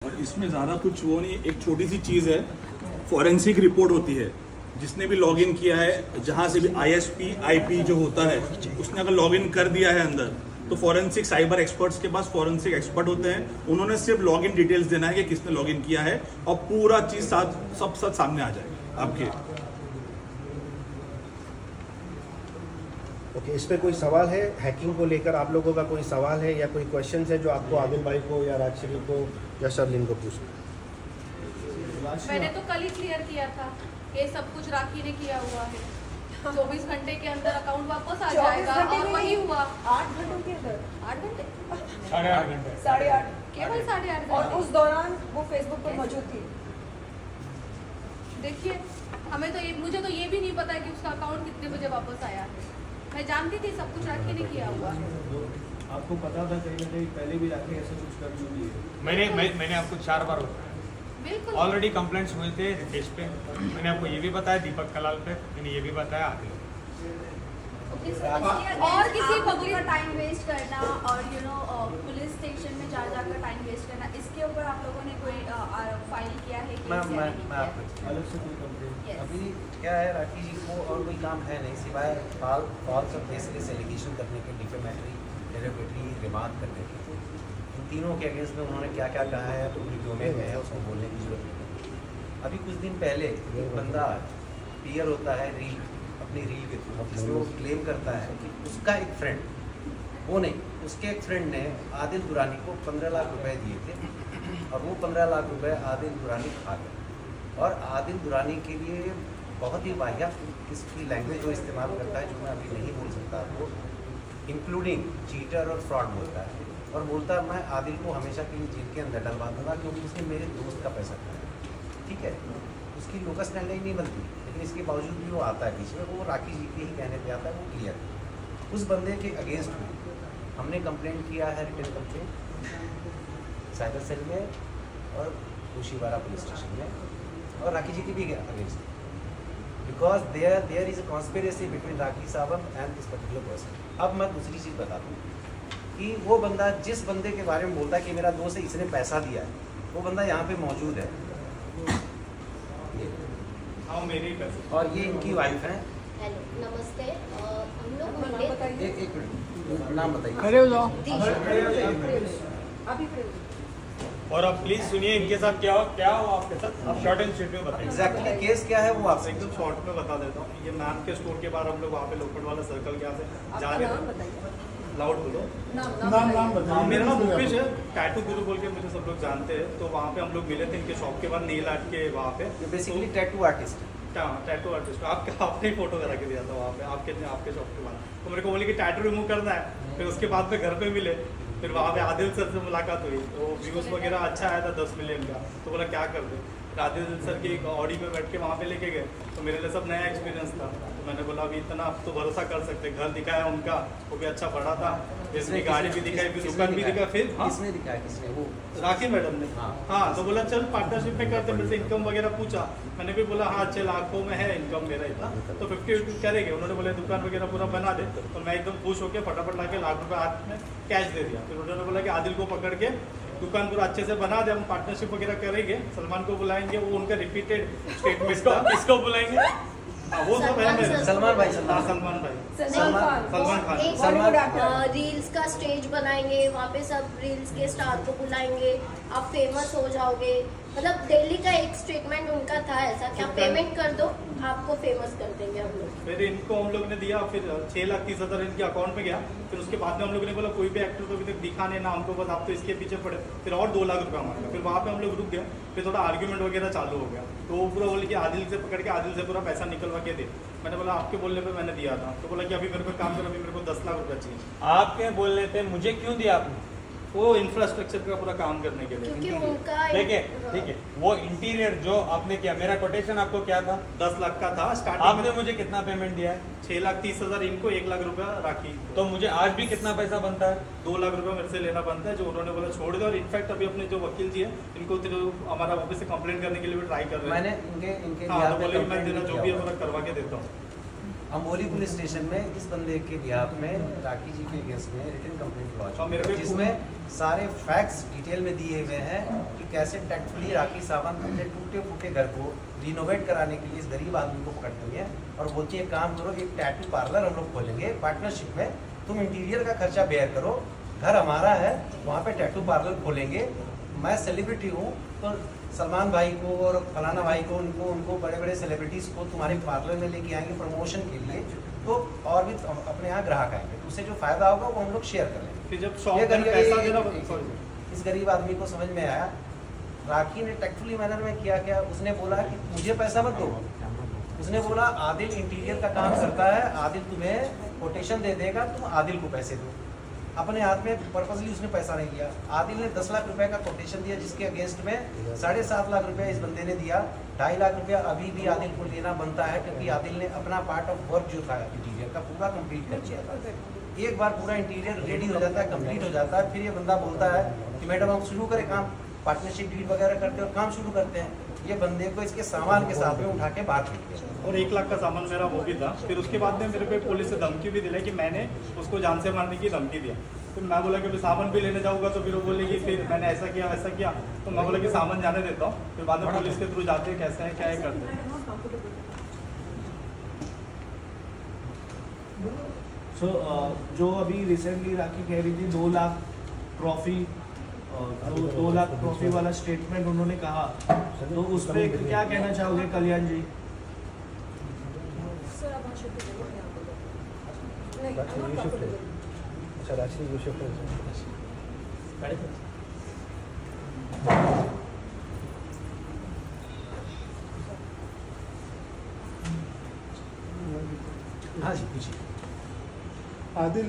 और इसमें ज़्यादा कुछ वो नहीं, एक छोटी सी चीज़ है, फॉरेंसिक रिपोर्ट होती है। जिसने भी लॉगिन किया है, जहाँ से भी ISP IP जो होता है, उसने अगर लॉगिन कर दिया है अंदर, तो फॉरेंसिक साइबर एक्सपर्ट्स के पास फॉरेंसिक एक्सपर्ट होते हैं। उन्होंने सिर्फ लॉगिन डिटेल्स देना है कि किसने लॉगिन किया है, और पूरा चीज़ सब सामने आ जाएगा आपके। ओके, इस पे कोई सवाल है? हैकिंग को लेकर आप लोगों का कोई सवाल है या कोई क्वेश्चन है जो आपको आदिल भाई को या राजश्री को या शर्लिन को पूछना? मैंने तो कल ही क्लियर किया था कि सब कुछ राखी ने किया हुआ है। 24 घंटे के अंदर अकाउंट वापस आ जाएगा, और वही हुआ। 8 घंटों के अंदर 8 घंटे 8.5 घंटे 8.5 केवल 8.5 और घंटे। उस दौरान वो फेसबुक पर मौजूद थी। देखिए, मुझे तो ये भी नहीं पता कि उसका अकाउंट कितने बजे वापस आया है। मैं जानती थी सब कुछ राखी ने किया हुआ है। आपको पता था कहीं ना कहीं पहले भी राखी ऐसा कुछ कर चुकी है? मैंने आपको 4 बार बताया, बिल्कुल ऑलरेडी कंप्लेंट्स हुए थे रितेश पे। मैंने आपको ये भी बताया दीपक कलाल पे, मैंने ये भी बताया आदिल। और किसी आप लोगों पब्लिक का टाइम वेस्ट करना और पुलिस स्टेशन में जा जाकर टाइम वेस्ट करना, इसके ऊपर आप लोगों ने कोई फाइल किया है? मैं आपको अलग से कोई कंप्लेंट? Yes. अभी क्या है, राखी जी को और कोई काम है नहीं सिवाय फॉल्स और बेसिस एलिगेशन करने के, डिफेमेटरी डेरिवेटरी रिमार्क करने के। इन तीनों के अगेंस्ट में उन्होंने क्या क्या कहा है तो रिव्यू में है, उसको बोलने की जरूरत नहीं। अभी कुछ दिन पहले एक बंदा पीयर होता है रील, अपनी रील के थ्रू, जिसमें वो क्लेम करता है कि उसका एक फ्रेंड, वो नहीं, उसके एक फ्रेंड ने आदिल दुरानी को 15 लाख रुपए दिए थे, और वो 15 लाख रुपए आदिल दुरानी खा गया। और आदिल दुरानी के लिए बहुत ही वाहियात किसकी लैंग्वेज वो इस्तेमाल करता है, जो मैं अभी नहीं बोल सकता आपको, इंक्लूडिंग चीटर और फ्रॉड बोलता है। और बोलता है मैं आदिल को हमेशा के लिए जेल के अंदर डलवा दूंगा क्योंकि उसने मेरे दोस्त का पैसा खाया। ठीक है, उसकी लोकस लैंग्वेज नहीं बनती, लेकिन इसके बावजूद भी वो आता है बीच में, वो राखी जी के ही कहने पे आता है, वो क्लियर है। उस बंदे के अगेंस्ट में हमने कंप्लेंट किया है, रिटन कंप्लेंट साइबर सेल में और खुशीवाड़ा पुलिस स्टेशन में, और राखी जी की भी against, because there is a conspiracy between Rakhi Sawant and this particular person. अब मैं दूसरी चीज़ बता दूँ कि वो बंदा जिस बंदे के बारे में बोलता है कि मेरा दोस्त है, इसने पैसा दिया है, वो बंदा यहाँ पे मौजूद है। हाँ, मेरे ही पैसे। और ये इनकी वाइफ है। हेलो, नमस्ते। हम लोग अपना नाम बताइए। एक मिनट, नाम बताइए। खड़े हो जाओ। अभी और अब प्लीज सुनिए इनके साथ क्या हुआ आपके साथ, आप शॉर्ट एंड स्वीट में बताइए। एग्जैक्टली केस क्या है वो आपसे एकदम शॉर्ट में बता देता हूँ। ये मैम के स्टोर के बाहर हम लोग वहाँ पे लोखंड वाला सर्कल के यहाँ से जा आपका रहे नाम थे। बताइए। लाउड बोलो। नाम हाँ, मेरा नाम भूपेश है, टैटू गुरु बोल के मुझे सब लोग जानते हैं। तो वहाँ पे हम लोग मिले थे इनके शॉप के बाहर, नील आर्ट के वहाँ पे। ये बेसिकली टैटू आर्टिस्ट है। टैटू आर्टिस्ट आपने ही फोटो करा के दिया था वहाँ पे, आपके शॉप के बाहर। तो मेरे को बोले कि टैटू रिमूव करना है। फिर उसके बाद में घर पे मिले, फिर वहाँ पे आदिल सर से मुलाकात हुई, तो व्यूज़ वगैरह अच्छा आया था 10 मिलियन का। तो बोला क्या कर दे, आदिल सर की एक ऑडी में बैठ के वहाँ पे लेके गए। तो मेरे लिए सब नया एक्सपीरियंस था। तो मैंने बोला अभी इतना आप तो भरोसा कर सकते, घर दिखाया उनका, वो भी अच्छा बड़ा था, इसने गाड़ी भी दिखाई, फिर दुकान भी दिखा। फिर किसने दिखाया, किसने? वो राखी मैडम ने। हाँ। हाँ, तो बोला चल पार्टनरशिप में करते, मेरे से इनकम वगैरह पूछा। मैंने भी बोला हाँ चल, लाखों में है इनकम मेरा इतना, तो 50-50 करेंगे। उन्होंने बोले दुकान वगैरह पूरा बना दे। तो मैं एकदम खुश होकर फटाफट ला के लाख रुपये हाथ में कैश दे दिया। फिर उन्होंने बोला कि आदिल को पकड़ के दुकान पूरा अच्छे से बना दे, हम पार्टनरशिप वगैरह करेंगे, सलमान को बुलाएंगे। वो उनका रिपीटेड स्टेटमेंट था। किसको बुलाएंगे? हाँ, वो सब है मेरे। सलमान भाई, हाँ, सलमान भाई, सलमान खान। सलमान खान। रील्स का स्टेज बनाएंगे, वहाँ पे सब रील्स के स्टार को बुलाएंगे, आप फेमस हो जाओगे। मतलब दिल्ली का एक स्टेटमेंट उनका था ऐसा कि आप पेमेंट कर दो, आपको फेमस कर देंगे हम लोग। फिर इनको हम लोग ने दिया, फिर 6,30,000 इनके अकाउंट में गया। फिर उसके बाद में हम लोग ने बोला कोई भी एक्टर को अभी तक दिखा नहीं ना हमको, बस आप तो इसके पीछे पड़े। फिर और 2 लाख रुपया मांगा। फिर वहाँ पे हम लोग रुक गए। फिर थोड़ा आर्ग्यूमेंट वगैरह चालू हो गया। तो वो पूरा बोले कि आदिल से पकड़ के आदिल से पूरा पैसा निकलवा के दे। मैंने बोला आपके बोलने पे मैंने दिया था। तो बोला कि अभी मेरे को काम करो, अभी मेरे को 10 लाख रुपया चाहिए। आपके बोलने पे मुझे क्यों दिया आपने? वो इंफ्रास्ट्रक्चर का पूरा काम करने के लिए। क्योंकि उनका देखिए ठीक है, वो इंटीरियर जो आपने किया, मेरा कोटेशन आपको क्या था? 10 लाख का था स्टार्टिंग आपने में। मुझे कितना पेमेंट दिया है? 6,30,000 इनको, 1 लाख रुपया राखी। तो मुझे आज भी कितना पैसा बनता है? 2 लाख रुपया मेरे से लेना बनता है, जो उन्होंने बोला छोड़ दे। और इनफैक्ट अभी अपने जो वकील जी है, इनको तो हमारा ऑफिस से कंप्लेंट करने के लिए भी ट्राई कर रहे हैं। मैंने इनके हाँ, बिहार तो पे बोले मैं कंप्लेंट तेरा जो किया भी है हुआ पूरा करवा के देता हूँ। अम्बोली पुलिस स्टेशन में इस बंदे के बिहाफ में राखी जी के अगेंस्ट में रिटन कंप्लेंट और मेरे लॉन्च को जिसमें सारे फैक्ट्स डिटेल में दिए हुए हैं कि कैसे टैक्टफुली राखी सावंत अपने टूटे फूटे घर को रिनोवेट कराने के लिए इस गरीब आदमी को पकड़ती है और बोलती है काम करो, एक टैटू पार्लर हम लोग खोलेंगे पार्टनरशिप में, तुम इंटीरियर का खर्चा बेयर करो, घर हमारा है, वहाँ पे टैटू पार्लर खोलेंगे, मैं सेलिब्रिटी हूँ तो सलमान भाई को और फलाना भाई को उनको बड़े बड़े सेलिब्रिटीज़ को तुम्हारे पार्लर में लेके आएंगे प्रमोशन के लिए, तो और भी अपने यहाँ ग्राहक आएंगे, उससे जो फायदा होगा वो हम लोग शेयर कर लेंगे। फिर जब शॉप में पैसा देना, इस गरीब आदमी को समझ में आया, राखी ने टैक्टफुली मैनर में किया क्या, उसने बोला कि मुझे पैसा मत दो, उसने बोला आदिल इंटीरियर का काम करता है, आदिल तुम्हें कोटेशन दे देगा, तुम आदिल को पैसे दो। अपने हाथ में पर्पसली उसने पैसा नहीं लिया। आदिल ने 10 लाख रुपए का कोटेशन दिया जिसके अगेंस्ट में 7.5 लाख रुपए इस बंदे ने दिया। 2.5 लाख रुपया अभी भी आदिल को लेना बनता है क्योंकि आदिल ने अपना पार्ट ऑफ वर्क जो था इंटीरियर का पूरा कंप्लीट कर दिया था। एक बार पूरा इंटीरियर रेडी हो जाता है, कंप्लीट हो जाता है, फिर ये बंदा बोलता है कि मैडम हम शुरू करें काम, पार्टनरशिप डील वगैरह करते हैं और काम शुरू करते हैं। ये बंदे को इसके सामान के साथ में उठा के बाहर फेंक दिया और 1 लाख का सामान मेरा वो भी था। फिर उसके बाद में मेरे को पुलिस से धमकी भी दिलाई कि मैंने उसको जान से मारने की धमकी दिया। फिर मैं बोला कि सामान भी लेने जाऊँगा तो फिर वो बोलेगी फिर मैंने ऐसा किया वैसा किया, तो मैं बोला कि सामान जाने देता हूँ। फिर बाद में पुलिस के थ्रू जाते हैं कैसे है क्या है करते हैं। सो जो अभी रिसेंटली राखी कह रही थी 2 लाख ट्रॉफी, 2 लाख ट्रॉफी वाला स्टेटमेंट उन्होंने कहा, तो उस पर क्या कहना चाहोगे कल्याण जी? सर आप शिफ्ट करो यहाँ पे। नहीं, राखी I'm you not shift comfortable. अच्छा राशि यू शिफ्ट हाँ जी पूछिए। आदिल,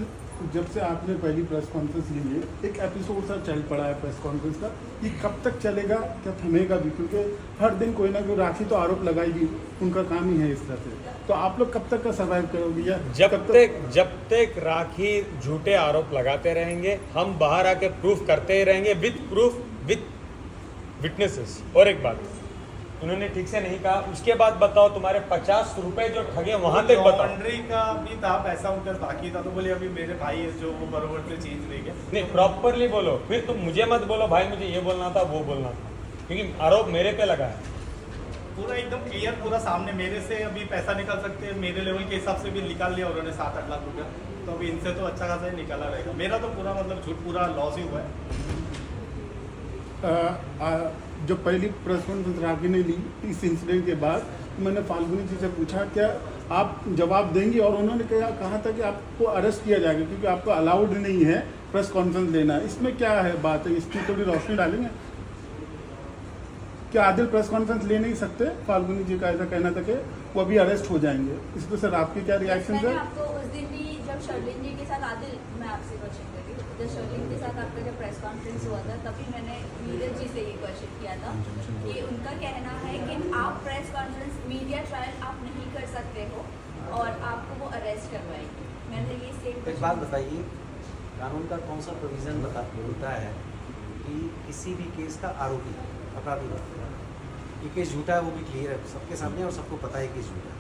जब से आपने पहली प्रेस कॉन्फ्रेंस ली है, एक एपिसोड सा चल पड़ा है प्रेस कॉन्फ्रेंस का, ये कब तक चलेगा, क्या थमेगा भी? क्योंकि हर दिन कोई ना कोई राखी तो आरोप लगाएगी, उनका काम ही है इस तरह से। तो आप लोग कब तक का सर्वाइव करोगे? या जब तक राखी झूठे आरोप लगाते रहेंगे, हम बाहर आके प्रूफ करते ही रहेंगे विद प्रूफ विद विटनेसेस। और एक बात उन्होंने ठीक से नहीं कहा, उसके बाद बताओ तुम्हारे 50 रुपए जो ठगे वहां तक बताओ। लॉन्ड्री का भी था, पैसा उनका बाकी था, तो बोले अभी मेरे भाई है जो वो बरोबर से चेंज नहीं किया। नहीं, प्रॉपरली बोलो, फिर तुम मुझे मत बोलो भाई मुझे ये बोलना था वो बोलना था, क्योंकि आरोप मेरे पे लगा है। पूरा एकदम क्लियर, पूरा सामने मेरे से अभी पैसा निकाल सकते हैं, मेरे लेवल के हिसाब से भी निकाल लिया उन्होंने 7-8 लाख रुपया, तो अभी इनसे तो अच्छा खासा ही निकाला रहेगा। मेरा तो पूरा मतलब झूठ पूरा लॉस ही हुआ है। जो पहली प्रेस कॉन्फ्रेंस राखी ने ली इस इंसिडेंट के बाद, मैंने फाल्गुनी जी से पूछा क्या आप जवाब देंगे, और उन्होंने कहा था कि आपको अरेस्ट किया जाएगा क्योंकि आपको अलाउड नहीं है प्रेस कॉन्फ्रेंस लेना। इसमें क्या है बात है, इसकी थोड़ी रोशनी डालेंगे? क्या आदिल प्रेस कॉन्फ्रेंस ले नहीं सकते? फाल्गुनी जी का ऐसा कहना था कि वो अभी अरेस्ट हो जाएंगे, इस पर सर आपके क्या रिएक्शन है? मैंने आपको उस दिन भी जब शर्लिन जी के साथ आदिल, मैं आपसे क्वेश्चन करी, जब शर्लिन के साथ आपका जब प्रेस कॉन्फ्रेंस हुआ था तभी मैंने नीरज जी से ये क्वेश्चन किया था कि उनका कहना है कि आप प्रेस कॉन्फ्रेंस मीडिया ट्रायल आप नहीं कर सकते हो और आपको वो अरेस्ट करवाएंगे। मैंने ये सेम एक बात बताइए, कानून का कौन सा प्रोविज़न बोलता है कि किसी भी केस का आरोपी अपराधी बनता है? ये केस झूठा है वो भी क्लियर है सबके सामने और सबको पता है कि झूठा है।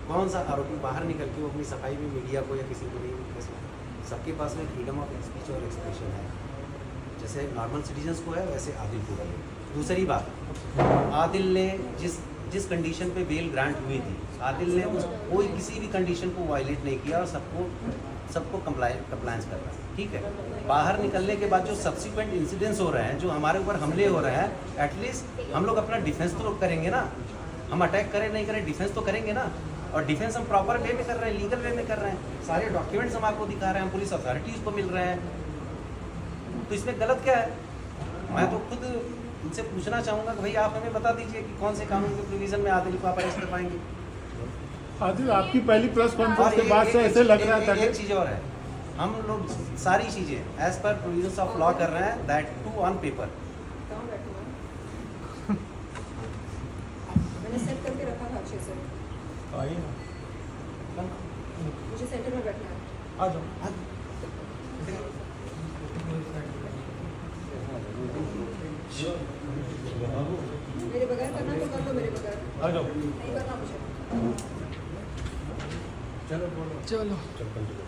कौन सा आरोपी बाहर निकल के वो अपनी सफाई में मीडिया को या किसी को नहीं कह सकता? सबके पास में फ्रीडम ऑफ स्पीच और एक्सप्रेशन है, जैसे नॉर्मल सिटीजन्स को है वैसे आदिल को है। दूसरी बात, आदिल ने जिस कंडीशन पे बेल ग्रांट हुई थी, आदिल ने कोई किसी भी कंडीशन को वायलेट नहीं किया और सबको कंप्लायंस कर रहा है, ठीक है। बाहर निकलने के बाद जो सब्सिक्वेंट इंसिडेंट्स हो रहे हैं, जो हमारे ऊपर हमले हो रहे हैं, एटलीस्ट हम लोग अपना डिफेंस तो करेंगे ना। हम अटैक करें नहीं करें, डिफेंस तो करेंगे ना। और डिफेंस हम प्रॉपर वे में कर रहे हैं, लीगल वे में कर रहे हैं, सारे डॉक्यूमेंट्स हम आपको दिखा रहे हैं, पुलिस अथॉरिटीज़ को मिल रहे हैं, तो इसमें गलत क्या है? मैं तो खुद इनसे पूछना चाहूँगा कि भाई आप हमें बता दीजिए कि कौन से कानून के प्रोविज़न में आदिल को आप अरेस्ट कर पाएंगे। आदिल, आपकी पहली प्रेस कॉन्फ्रेंस के बाद से ऐसे लग रहा था कि एक चीज़ और है, हम लोग सारी चीज़ें as per provisions of law कर रहे हैं, दैट टू ऑन पेपर। कहाँ बैठूँ मैं? मैंने सेट करके रखा था अच्छे से, आइए मुझे सेंटर में बैठना है। आ जाओ। मेरे बगैर करना तो कर दो, मेरे बगैर आ जाओ। नहीं करना मुझे। चलो बोलो चलो चलो continue।